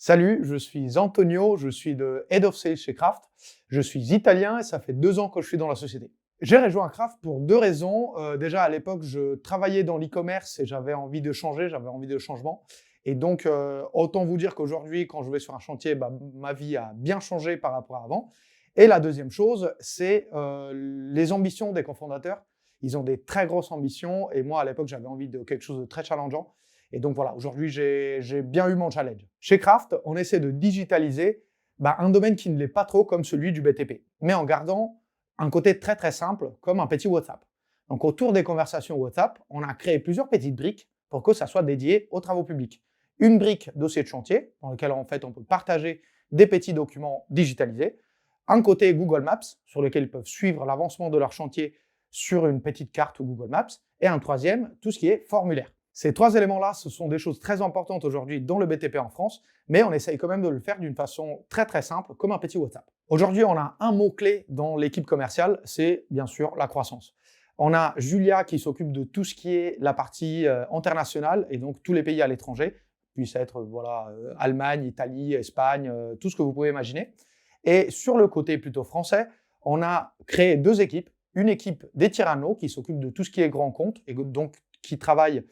Salut, je suis Antonio, je suis le Head of Sales chez Kraft. Je suis italien et ça fait 2 ans que je suis dans la société. J'ai rejoint Kraft pour 2 raisons. Déjà, à l'époque, je travaillais dans l'e-commerce et j'avais envie de changer, j'avais envie de changement. Et donc, autant vous dire qu'aujourd'hui, quand je vais sur un chantier, ma vie a bien changé par rapport à avant. Et la deuxième chose, c'est les ambitions des cofondateurs. Ils ont des très grosses ambitions et moi, à l'époque, j'avais envie de quelque chose de très challengeant. Et donc voilà, aujourd'hui, j'ai bien eu mon challenge. Chez Kraft, on essaie de digitaliser un domaine qui ne l'est pas trop comme celui du BTP, mais en gardant un côté très très simple, comme un petit WhatsApp. Donc autour des conversations WhatsApp, on a créé plusieurs petites briques pour que ça soit dédié aux travaux publics. Une brique dossier de chantier, dans lequel en fait on peut partager des petits documents digitalisés. Un côté Google Maps, sur lequel ils peuvent suivre l'avancement de leur chantier sur une petite carte ou Google Maps. Et un troisième, tout ce qui est formulaire. Ces 3 éléments-là, ce sont des choses très importantes aujourd'hui dans le BTP en France, mais on essaye quand même de le faire d'une façon très très simple, comme un petit WhatsApp. Aujourd'hui, on a un mot-clé dans l'équipe commerciale, c'est bien sûr la croissance. On a Julia qui s'occupe de tout ce qui est la partie internationale, et donc tous les pays à l'étranger, puisse être Allemagne, Italie, Espagne, tout ce que vous pouvez imaginer. Et sur le côté plutôt français, on a créé 2 équipes. Une équipe des Tyrannos qui s'occupe de tout ce qui est grand compte, et donc qui travaille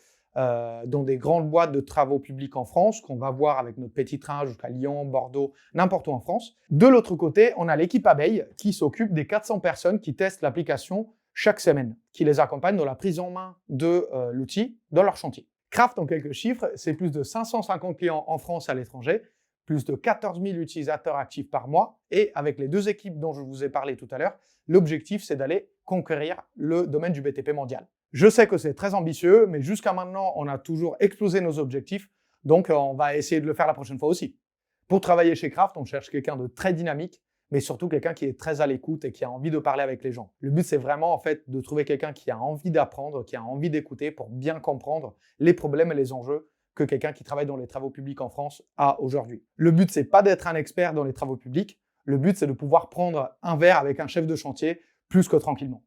dans des grandes boîtes de travaux publics en France, qu'on va voir avec notre petit train jusqu'à Lyon, Bordeaux, n'importe où en France. De l'autre côté, on a l'équipe Abeille qui s'occupe des 400 personnes qui testent l'application chaque semaine, qui les accompagne dans la prise en main de l'outil dans leur chantier. Kraft, en quelques chiffres, c'est plus de 550 clients en France et à l'étranger, plus de 14 000 utilisateurs actifs par mois, et avec les 2 équipes dont je vous ai parlé tout à l'heure, l'objectif c'est d'aller conquérir le domaine du BTP mondial. Je sais que c'est très ambitieux, mais jusqu'à maintenant, on a toujours explosé nos objectifs, donc on va essayer de le faire la prochaine fois aussi. Pour travailler chez Kraft, on cherche quelqu'un de très dynamique, mais surtout quelqu'un qui est très à l'écoute et qui a envie de parler avec les gens. Le but, c'est vraiment en fait de trouver quelqu'un qui a envie d'apprendre, qui a envie d'écouter pour bien comprendre les problèmes et les enjeux que quelqu'un qui travaille dans les travaux publics en France a aujourd'hui. Le but, c'est pas d'être un expert dans les travaux publics. Le but, c'est de pouvoir prendre un verre avec un chef de chantier plus que tranquillement.